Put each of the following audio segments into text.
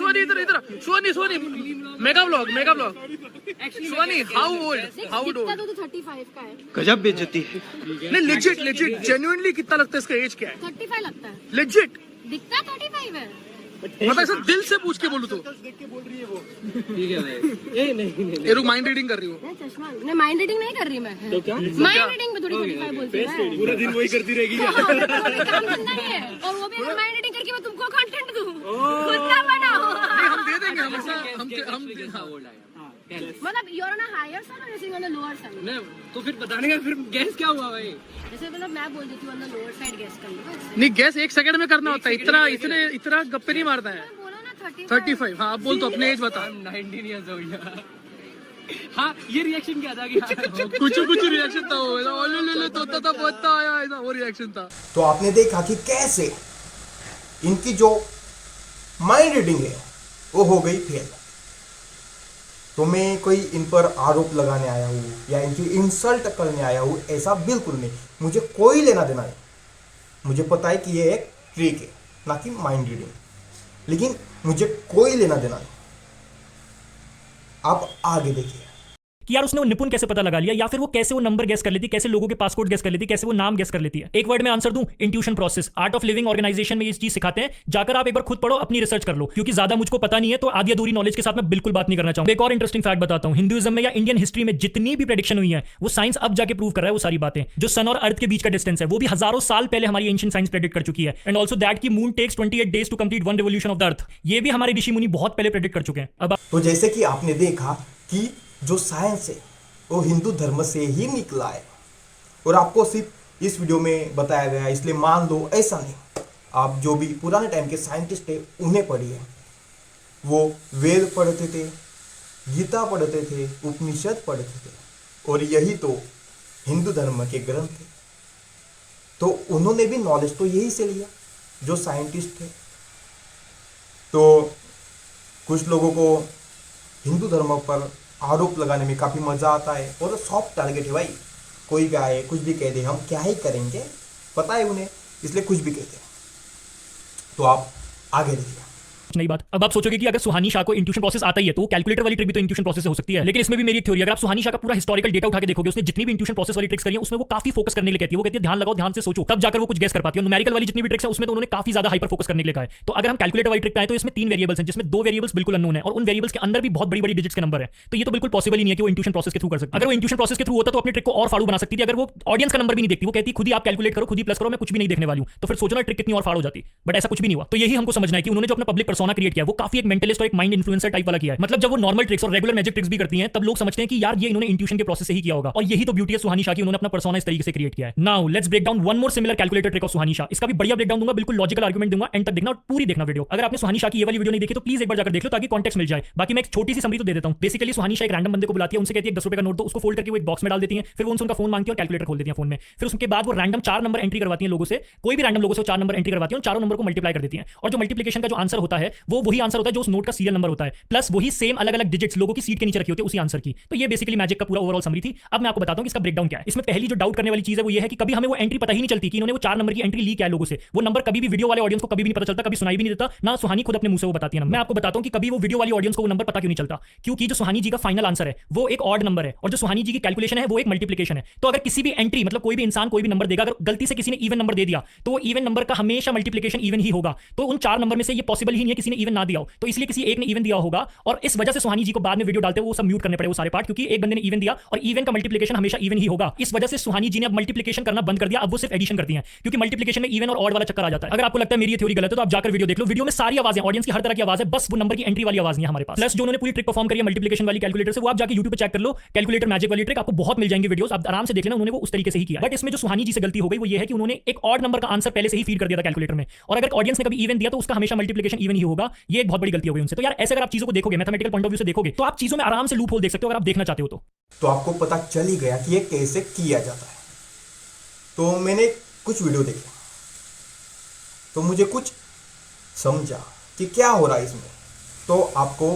Shwani, इधर Shwani, mega blog Shwani, how old? कितना तो 35 का है। गजब बेइज्जती है। नहीं legit genuinely कितना लगता है इसका एज क्या है? 35 लगता है। Legit दिखता 35 है। मतलब ऐसा दिल से पूछ के बोलूं तो ठीक है भाई। नहीं ये रुक माइंड रीडिंग कर रही हूँ। मैं चश्मा नहीं माइंड रीडिंग नहीं कर रही मैं। तो क्या माइंड रीडिंग में थोड़ी 35 बोलती है। पूरा दिन वही करती रहेगी क्या? काम करना ही है और वो भी माइंड रीडिंग करके मैं तुमको कंटेंट दूं खुद का बनाओ। नहीं हम दे देंगे हमेशा हम मतलब you are on a higher side और is on the lower side. नहीं तो फिर बताने का फिर गैस क्या हुआ भाई? जैसे मतलब मैं बोल देती हूँ on the lower side guess कर लो। नहीं गैस 1 सेकंड में करना होता है इतना गप्पे नहीं मारता है। बोलो ना 35 हाँ आप बोल तो अपने एज बता। 19 इयर्स हो गया। हाँ ये रिएक्शन क्या था कि कुछ रिएक्शन था वो ले तोता था बहुत आया ऐसा वो रिएक्शन था। तो आपने देखा कि कैसे इनकी जो माइंड रीडिंग है वो हो गई फेल। तो मैं कोई इन पर आरोप लगाने आया हूँ या इनकी इंसल्ट करने आया हूँ ऐसा बिल्कुल नहीं। मुझे कोई लेना देना नहीं। मुझे पता है कि ये एक ट्रिक है ना कि माइंड रीडिंग, लेकिन मुझे कोई लेना देना नहीं। आप आगे देखिए कि यार उसने वो निपुण कैसे पता लगा लिया या फिर वो कैसे वो नंबर गेस कर लेती, कैसे लोगों के पासपोर्ट गेस कर लेती, कैसे वो नाम गेस कर लेती है। एक वर्ड में आंसर दूं, intuition process. Art of living organisation में ये चीज सिखाते हैं, जाकर आप एक बार खुद पढ़ो, अपनी रिसर्च कर लो, क्योंकि ज्यादा मुझको पता नहीं है तो आधी अधूरी नॉलेज के साथ मैं बिल्कुल बात नहीं करना चाहूंगा। एक और इंटरेस्टिंग फैक्ट बताता हूं, हिंदुइज्म में या इंडियन हिस्ट्री में जितनी भी प्रेडिक्शन हुई है वो साइंस अब जाके प्रूव कर रहा है। वो सारी बातें जो सन और अर्थ के बीच का डिस्टेंस है वो भी हजारों साल पहले हमारी एंशिएंट साइंस प्रेडिक्ट कर चुकी है। एंड ऑल्सो दैट की moon takes 28 days to complete one revolution of the earth, ये भी हमारे ऋषि मुनि बहुत पहले प्रेडिक्ट कर चुके हैं। अब तो जैसे कि आपने देखा कि जो साइंस है वो हिंदू धर्म से ही निकला है और आपको सिर्फ इस वीडियो में बताया गया है इसलिए मान लो, ऐसा नहीं। आप जो भी पुराने टाइम के साइंटिस्ट है उन्हें पढ़िए। वो वेद पढ़ते थे, गीता पढ़ते थे, उपनिषद पढ़ते थे और यही तो हिंदू धर्म के ग्रंथ थे। तो उन्होंने भी नॉलेज तो यही से लिया जो साइंटिस्ट थे। तो कुछ लोगों को हिंदू धर्म पर आरोप लगाने में काफ़ी मज़ा आता है और सॉफ्ट टारगेट है भाई। कोई भी आए कुछ भी कह दे, हम क्या ही करेंगे, पता है उन्हें, इसलिए कुछ भी कहते हैं। तो आप आगे देखिए। नई बात, अब आप सोचोगे कि अगर सुहानी शाह को इंट्यूशन प्रोसेस आता ही है तो कैलकुलेटर वाली ट्रिक भी तो इंट्यूशन प्रोसेस से हो सकती है। लेकिन इसमें भी मेरी एक थ्योरी, अगर आप सुहानी शाह का पूरा हिस्टोरिकल डेटा उठा के देखोगे, उसने जितनी भी इंट्यूशन प्रोसेस वाली ट्रिक्स करी है उसमें वो काफी फोकस करने के लिए कहती है। वो कहती है ध्यान लगाओ, ध्यान से सोचो, तब जाकर वो कुछ गेस कर पाती है। न्यूमेरिकल वाली जितनी भी ट्रिक्स है उसमें तो उन्होंने काफी ज्यादा हाइपर फोकस करने के लिए कहा है। तो अगर हम कैलकुलेटर वाली ट्रिक पे आए तो इसमें 3 वेरिएबल्स हैं जिसमें 2 वेरिएबल्स बिल्कुल अननोन है और उन वेरिएबल्स के अंदर भी बहुत बड़ी डिजिट्स के नंबर है। तो ये तो बिल्कुल पॉसिबल ही नहीं है कि वो इंट्यूशन प्रोसेस के थ्रू कर सकती है। अगर वो इंट्यूशन प्रोसेस के थ्रू होता तो अपनी ट्रिक को और फाड़ू बना सकती थी। अगर वो ऑडियंस का नंबर भी नहीं देखती, वो कहती खुद ही आप कैलकुलेट करो, खुद ही प्लस करो, मैं कुछ भी नहीं देखने वाली हूं, तो फिर सोचो ना ट्रिक कितनी और फाड़ हो जाती। बट ऐसा कुछ भी नहीं हुआ। तो यही हमको समझना है कि उन्होंने जो अपना पब्लिक पर्सोना क्रिएट किया वो काफी एक मेंटलिस्ट और एक माइंड इन्फ्लुएंसर टाइप वाला किया है। मतलब जब वो नॉर्मल ट्रिक्स और रेगुलर मैजिक ट्रिक्स भी करती हैं तब लोग समझते हैं कि यार ये इन्होंने इंट्यूशन के प्रोसेस से ही किया होगा। और यही तो ब्यूटी है सुहानी शाह की, उन्होंने अपना पर्सोना इस तरीके से क्रिएट किया है। Now let's break down one more similar calculator trick of Suhani Shah. इसका भी बढ़िया ब्रेक डाउन दूंगा, बिल्कुल लॉजिकल आर्गुमेंट दूंगा, एंड तक देखना और पूरी देखना वीडियो। अगर आपने सुहानी शाह की ये वाली वीडियो नहीं देखी तो प्लीज एक बार जाकर देख लो ताकि कॉन्टेक्स्ट मिल जाए। बाकी मैं एक छोटी सी समरी तो दे देता हूं। बेसिकली सुहानी शाह एक रैंडम बंदे को बुलाती है, उनसे कहती है 10 रुपए का नोट दो, उसको फोल्ड करके वो एक बॉक्स में डाल देती है। फिर वो उनका फोन मांगती है और कैलकुलेटर खोल देती है फोन में। फिर उसके बाद वो रैंडम 4 नंबर एंट्री करवाती है लोगों से, कोई भी रैंडम लोगों से 4 नंबर एंट्री करवाती है और चारों नंबर को मल्टीप्लाई कर देती है। और जो मल्टीप्लिकेशन का जो आंसर होता है वो वही आंसर होता है जो उस नोट का सीरियल नंबर होता है, प्लस वही सेम अलग अलग डिजिट्स लोगों की सीट के नीचे रखी होती है उसी आंसर की। तो ये बेसिकली मैजिक का पूरा ओवरऑल समरी थी। अब मैं आपको बताता हूं कि इसका ब्रेकडाउन क्या है। इसमें पहली जो डाउट करने वाली चीज है वो ये है कि कभी हमें वो एंट्री पता ही नहीं चलती कि इन्होंने वो 4 नंबर की एंट्री ली क्या है लोगों से। वो नंबर कभी भी वीडियो वाले ऑडियंस को कभी भी नहीं पता चलता, कभी सुनाई भी नहीं देता, ना सुहानी खुद अपने मुंह से वो बताती है। मैं आपको बताता हूं कि कभी वो वीडियो वाली ऑडियंस को वो नंबर पता क्यों नहीं चलता, क्योंकि जो सुहानी जी का फाइनल आंसर है वो एक ऑड नंबर है और जो सुहानी जी की कैलकुलेशन है वो एक मल्टीप्लिकेशन है। तो अगर किसी भी एंट्री मतलब कोई भी इंसान कोई भी नंबर देगा, अगर गलती से किसी ने इवन नंबर दे दिया तो वो इवन नंबर का हमेशा मल्टीप्लिकेशन इवन ही होगा। तो उन 4 नंबर में से ये पॉसिबल ही नहीं है किसी ने इवन ना दिया हो, तो इसलिए किसी एक ने इवन दिया होगा और इस वजह से सुहानी जी को बाद में वीडियो डालते वो सब म्यूट करने पड़े वो सारे पार्ट, क्योंकि एक बंदे ने इवन दिया और इवन का मल्टीप्लिकेशन हमेशा इवन ही होगा। इस वजह से सुहानी जी ने अब मल्टीप्लिकेशन करना बंद कर दिया, अब वो सिर्फ एडिशन करती हैं क्योंकि मल्टीप्लिकेशन में इवन और ऑड वाला चक्कर आ जाता है। अगर आपको लगता है मेरी ये थ्योरी गलत है तो आप जाकर वीडियो देख लो, वीडियो में सारी आवाजें ऑडियंस की हर तरह की आवाज है, बस वो नंबर की एंट्री वाली आवाज नहीं है हमारे पास। प्लस जो उन्होंने पूरी ट्रिक परफॉर्म करी है मल्टीप्लिकेशन वाली कैलकुलेटर से वो आप जाकर यूट्यूब पे चेक कर लो, कैलकुलेटर मैजिक वाली ट्रिक, आपको बहुत मिल जाएंगे वीडियोस, आप आराम से देख लेना, उन्होंने वो उस तरीके से ही किया। बट इसमें जो सुहानी जी से गलती हो गई वो ये है कि उन्होंने एक ऑड नंबर का आंसर पहले से ही फीड कर दिया था कैलकुलेटर में, और अगर ऑडियंस ने कभी इवन दिया तो उसका हमेशा मल्टीप्लिकेशन इवन ही होगा। ये एक बहुत बड़ी गलती हो गई उनसे। तो यार ऐसे अगर आप चीजों को देखोगे, मैथमेटिकल पॉइंट ऑफ व्यू से देखोगे, तो आप चीजों में आराम से लूप होल देख सकते हो अगर आप देखना चाहते हो तो आपको पता चल ही गया कि ये कैसे किया जाता है। तो मैंने कुछ वीडियो देखे तो मुझे कुछ समझा कि क्या हो रहा है इसमें, तो आपको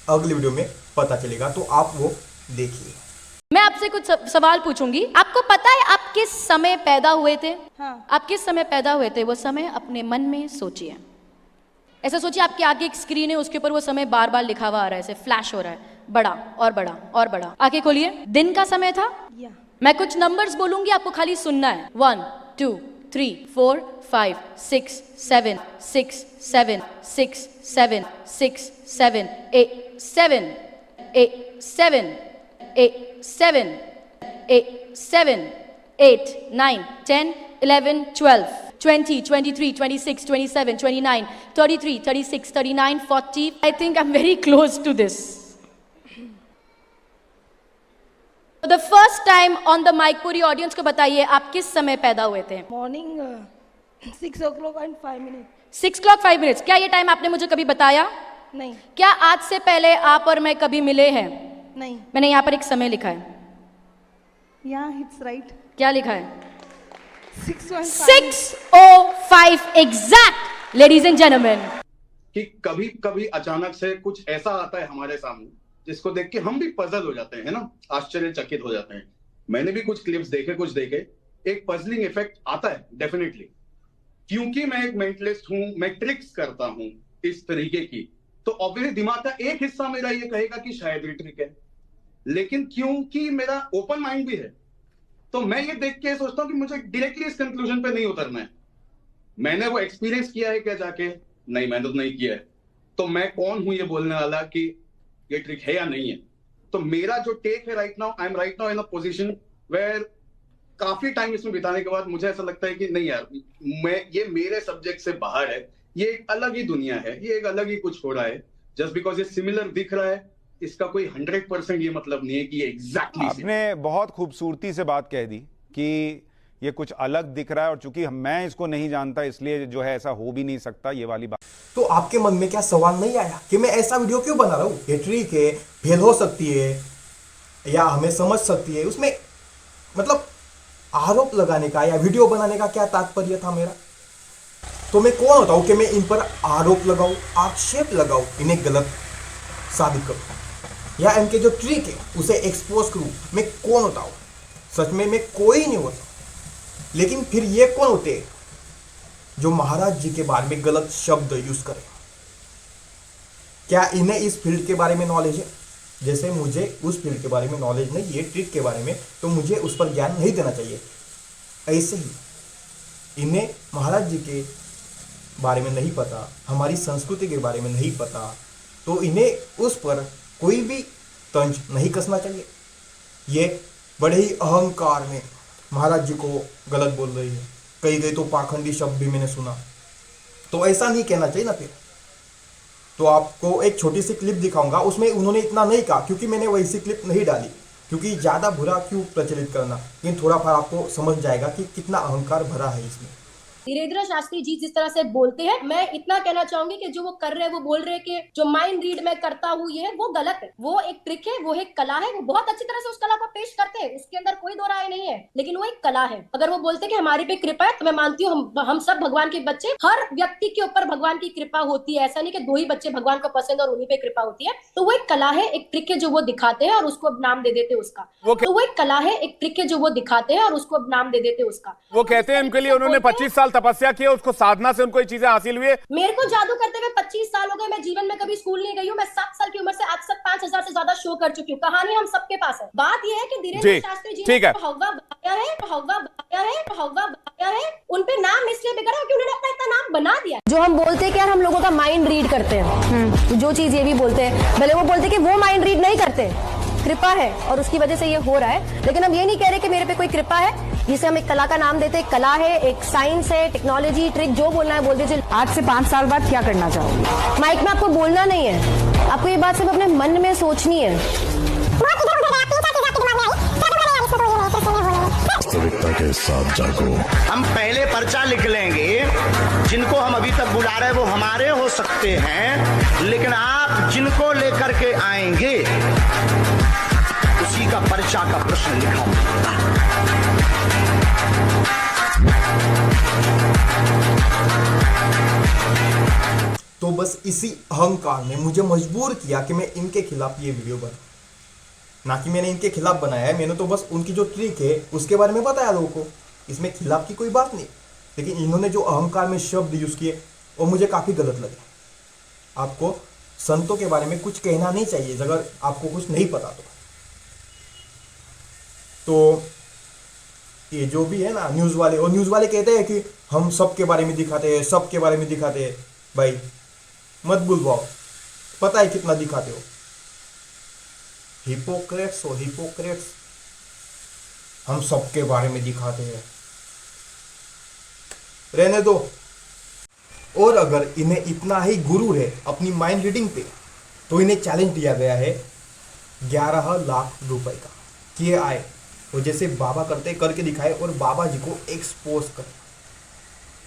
अगली वीडियो में पता चलेगा, तो आप वो देखिए। मैं आपसे कुछ सवाल पूछूंगी। आपको पता है आप किस समय पैदा हुए थे? हाँ। आप किस समय पैदा हुए थे वो समय अपने मन में सोचिए। ऐसा सोचिए आपके आगे एक स्क्रीन है, उसके ऊपर वो समय बार बार लिखा हुआ आ रहा है, ऐसे फ्लैश हो रहा है, बड़ा और बड़ा और बड़ा। आंखें खोलिए, दिन का समय था। मैं कुछ नंबर्स बोलूंगी, आपको खाली सुनना है। 1 2 3 4 5 6 7 6 7 6 7 6 7 8 7 8 7 8 7 8 7 8 9 10 11 12 20 23 26 27 29 33 36 39 40. I think I'm very close to this. For the first time on the mic, पूरी ऑडियंस को बताइए आप किस समय पैदा हुए थे। Morning 6 o'clock and 5 minutes. 6 o'clock 5 minutes. क्या ये टाइम आपने मुझे कभी बताया? नहीं क्या आज से पहले आप और मैं कभी मिले हैं? नहीं मैंने यहाँ पर एक समय लिखा है। Yeah, it's right. क्या लिखा है? 6:05. 6:05 एग्जैक्ट, लेडीज एंड जेंटलमैन। कि कभी कभी अचानक से कुछ ऐसा आता है हमारे सामने जिसको देख के हम भी पजल हो जाते हैं, है ना, आश्चर्यचकित हो जाते हैं। मैंने भी कुछ क्लिप्स देखे, कुछ देखे, एक पजलिंग इफेक्ट आता है डेफिनेटली, क्योंकि मैं एक मेंटलिस्ट हूं, मैं ट्रिक्स करता हूं इस तरीके की, तो ऑब्वियसली दिमाग का एक हिस्सा मेरा ये कहेगा कि शायद ये ट्रिक है, लेकिन क्योंकि मेरा ओपन माइंड भी है तो मैं ये देख के सोचता हूं कि मुझे डायरेक्टली इस कंक्लूजन पे नहीं उतरना है। मैंने वो एक्सपीरियंस किया है क्या जाके? नहीं, मैंने तो नहीं किया है, तो मैं कौन हूं ये बोलने वाला कि ये ट्रिक है या नहीं है। तो मेरा जो टेक है right now, I am right now in a position where काफी टाइम इसमें बिताने के बाद मुझे ऐसा लगता है कि नहीं यार, ये मेरे सब्जेक्ट से बाहर है, ये एक अलग ही दुनिया है, ये एक अलग ही कुछ हो रहा है। जस्ट बिकॉज ये सिमिलर दिख रहा है, इसका कोई 100% ये मतलब नहीं है कि ये एग्जैक्टली। आपने बहुत खूबसूरती से बात कह दी कि ये कुछ अलग दिख रहा है, और चूंकि मैं इसको नहीं जानता इसलिए जो है ऐसा हो भी नहीं सकता, ये वाली बात। तो आपके मन में क्या सवाल नहीं आया कि मैं ऐसा वीडियो क्यों बना रहा हूँ? ये ट्रिक है, फेल हो सकती है या हमें समझ सकती है, उसमें मतलब आरोप लगाने का या वीडियो बनाने का क्या तात्पर्य था मेरा? तो मैं कौन होता हूँ कि मैं इन पर आरोप लगाऊं, आक्षेप लगाऊं, इन्हें गलत साबित करूं, या इनके जो ट्रिक है उसे एक्सपोज करूं? मैं कौन होता हूं? सच में मैं कोई नहीं होता। लेकिन फिर ये कौन होते हैं जो महाराज जी के बारे में गलत शब्द यूज करें? क्या इन्हें इस फील्ड के बारे में नॉलेज है? जैसे मुझे उस फील्ड के बारे में नॉलेज नहीं है, ट्रिक के बारे में, तो मुझे उस पर ज्ञान नहीं देना चाहिए। ऐसे ही इन्हें महाराज जी के बारे में नहीं पता, हमारी संस्कृति के बारे में नहीं पता, तो इन्हें उस पर कोई भी तंज नहीं कसना चाहिए। ये बड़े ही अहंकार में महाराज जी को गलत बोल रही है, कई तो पाखंडी शब्द भी मैंने सुना, तो ऐसा नहीं कहना चाहिए ना। फिर तो आपको एक छोटी सी क्लिप दिखाऊंगा, उसमें उन्होंने इतना नहीं कहा क्योंकि मैंने वैसी क्लिप नहीं डाली, क्योंकि ज़्यादा बुरा क्यों प्रचलित करना, लेकिन थोड़ा फार आपको समझ जाएगा कि कितना अहंकार भरा है इसमें। धीरेन्द्र शास्त्री जी जिस तरह से बोलते हैं, मैं इतना कहना चाहूंगी कि जो वो कर रहे हैं, वो बोल रहे हैं कि जो माइंड रीड मैं करता हूँ ये वो गलत है, वो एक ट्रिक है, वो एक कला है, वो बहुत अच्छी तरह से उस कला को पेश करते हैं, उसके अंदर कोई दो राय नहीं है, लेकिन वो एक कला है। अगर वो बोलते हैं कि हमारी पे कृपा है, तो मैं मानती हूँ हम सब भगवान के बच्चे, हर व्यक्ति के ऊपर भगवान की कृपा होती है, ऐसा नहीं कि 2 ही बच्चे भगवान को पसंद और उन्हीं पे कृपा होती है। तो वो एक कला है, एक ट्रिक है जो वो दिखाते हैं और उसको नाम दे देते हैं उसका। तो वो एक कला है, एक ट्रिक है जो वो दिखाते हैं और उसको नाम दे देते हैं उसका। वो कहते हैं उनके लिए उन्होंने 25 साल तपस्या की, उसको साधना से उनको ये चीजें हासिल हुई है। मेरे को जादू करते हुए 25 साल हो गए, मैं जीवन में कभी स्कूल नहीं गई हूँ, मैं 7 साल की उम्र से आज तक 5000 से ज्यादा शो कर चुकी हूँ। कहानी हम सबके पास है। बात यह है कि धीरेन्द्र शास्त्री जी ठीक है, हवा बनाया है, उन पे नाम इसलिए बिगड़ा कि उन्होंने अपना इतना नाम बना दिया। जो हम बोलते हैं कि यार हम लोगों का माइंड रीड करते हैं, जो चीज ये भी बोलते हैं, भले वो बोलते हैं कि वो माइंड रीड नहीं करते, कृपा है और उसकी वजह से ये हो रहा है, लेकिन हम ये नहीं कह रहे कि मेरे पे कोई कृपा है, जिसे हम एक कला का नाम देते हैं। कला है, एक साइंस है, टेक्नोलॉजी, ट्रिक, जो बोलना है बोल दीजिए। आज से 5 साल बाद क्या करना चाहोगे? माइक में आपको बोलना नहीं है, आपको ये बात सिर्फ अपने मन में सोचनी है। वास्तविकता के साथ जागो। हम पहले पर्चा लिख लेंगे, जिनको हम अभी तक बुला रहे हैं वो हमारे हो सकते हैं, लेकिन आप जिनको लेकर के आएंगे उसी का पर्चा का प्रश्न लिखा। तो बस इसी अहंकार ने मुझे मजबूर किया कि मैं इनके खिलाफ ये वीडियो बनाऊं। ना कि मैंने इनके खिलाफ बनाया है, मैंने तो बस उनकी जो ट्रिक है उसके बारे में बताया लोगों को, इसमें खिलाफ की कोई बात नहीं। लेकिन इन्होंने जो अहंकार में शब्द यूज किए वो मुझे काफी गलत लगे। आपको संतों के बारे में कुछ कहना नहीं चाहिए अगर आपको कुछ नहीं पता तो ये जो भी है ना न्यूज़ वाले, और न्यूज़ वाले कहते हैं कि हम सबके बारे में दिखाते हैं, सबके बारे में दिखाते हैं। भाई मत बुलवाओ, पता है कितना दिखाते हो। हिपोक्रेट्स हो हिपोक्रेट्स, हम सबके बारे में दिखाते हैं, रहने दो। और अगर इन्हें इतना ही गुरूर है अपनी माइंड रीडिंग पे तो इन्हें चैलेंज दिया गया है 11 लाख रुपए का कि ये आए और जैसे बाबा करते करके दिखाए और बाबा जी को एक्सपोज करें।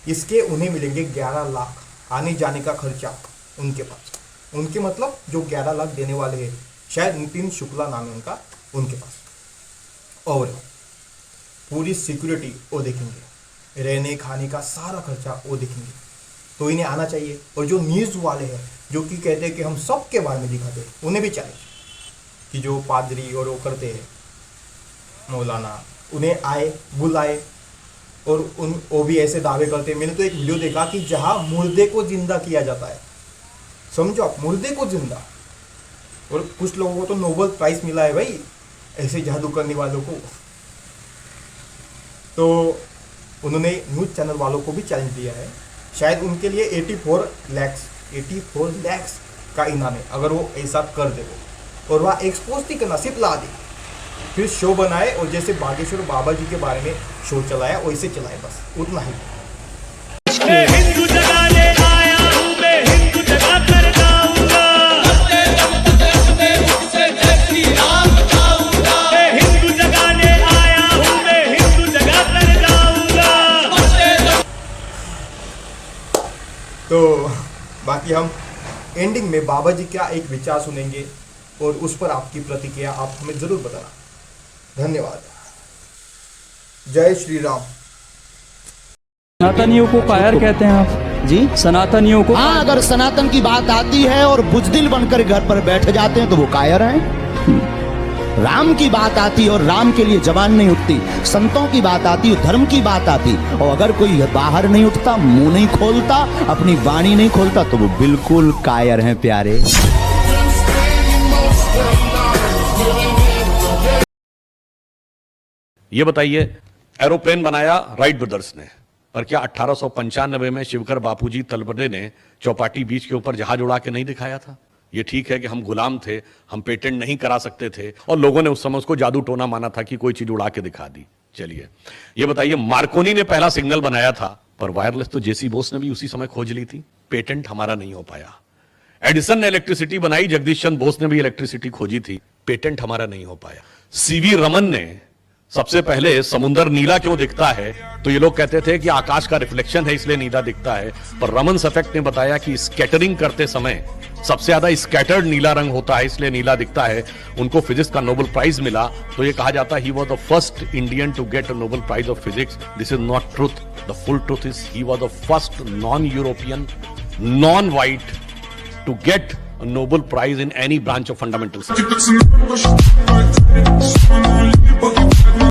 इसके उन्हें मिलेंगे 11 लाख, आने जाने का खर्चा उनके पास, उनके मतलब जो 11 लाख देने वाले हैं, शायद नितिन शुक्ला नाम है उनका, उनके पास। और पूरी सिक्योरिटी वो देखेंगे, रहने खाने का सारा खर्चा वो देखेंगे। तो इन्हें आना चाहिए। और जो न्यूज़ वाले हैं जो कि कहते हैं कि हम सबके बारे में दिखाते हैं, उन्हें भी चाहिए कि जो पादरी और वो करते हैं मौलाना, उन्हें आए बुलाए और वो भी ऐसे दावे करते हैं। मैंने तो एक वीडियो देखा कि जहां मुर्दे को जिंदा किया जाता है, समझो आप, मुर्दे को जिंदा। और कुछ लोगों को तो नोबेल प्राइज मिला है भाई ऐसे जादू करने वालों को। तो उन्होंने न्यूज़ चैनल वालों को भी चैलेंज दिया है, शायद उनके लिए 84 लाख का इनाम है अगर वो ऐसा कर दे। और वह एक्सपोज नहीं करना, सिर्फ ला दे, फिर शो बनाए और जैसे बागेश्वर बाबा जी के बारे में शो चलाया वैसे चलाए, बस उतना ही। हिंदू जगाने आया हूं मैं, हिंदू जगा कर जाऊंगा, हिंदू जगाने आया हूं मैं, हिंदू जगा कर जाऊंगा। तो बाकी हम एंडिंग में बाबा जी का एक विचार सुनेंगे और उस पर आपकी प्रतिक्रिया आप हमें जरूर बताना। धन्यवाद। जय श्री राम। सनातनियों को कायर कहते हैं आप जी? सनातनियों को? हाँ, अगर सनातन की बात आती है और बुजदिल बनकर घर पर बैठ जाते हैं तो वो कायर हैं। राम की बात आती और राम के लिए जबान नहीं उठती, संतों की बात आती, धर्म की बात आती, और अगर कोई बाहर नहीं उठता, मुंह नहीं खोलता, अपनी वाणी नहीं खोलता, तो वो बिल्कुल कायर हैं प्यारे। ये बताइए, एरोप्लेन बनाया राइट ब्रदर्स ने, पर क्या 1895 में शिवकर बापूजी तलबदे ने चौपाटी बीच के ऊपर जहाज उड़ा के नहीं दिखाया था? ये ठीक है कि हम गुलाम थे, हम पेटेंट नहीं करा सकते थे, और लोगों ने उस समय उसको जादू टोना माना था कि कोई चीज उड़ा के दिखा दी। चलिए ये बताइए, मार्कोनी ने पहला सिग्नल बनाया था, पर वायरलेस तो जेसी बोस ने भी उसी समय खोज ली थी, पेटेंट हमारा नहीं हो पाया। एडिसन ने इलेक्ट्रिसिटी बनाई, जगदीश चंद्र बोस ने भी इलेक्ट्रिसिटी खोजी थी, पेटेंट हमारा नहीं हो पाया। सीवी रमन ने सबसे पहले समुद्र नीला क्यों दिखता है, तो ये लोग कहते थे कि आकाश का रिफ्लेक्शन है इसलिए नीला दिखता है, पर रमन इफेक्ट ने बताया कि स्कैटरिंग करते समय सबसे ज्यादा स्कैटर्ड नीला रंग होता है इसलिए नीला दिखता है। उनको फिजिक्स का नोबेल प्राइज मिला, तो ये कहा जाता है he was the first Indian to get a Nobel prize of physics. This is not truth, the full truth is he was the first non European, non white to get a Nobel Prize in any branch of fundamental science.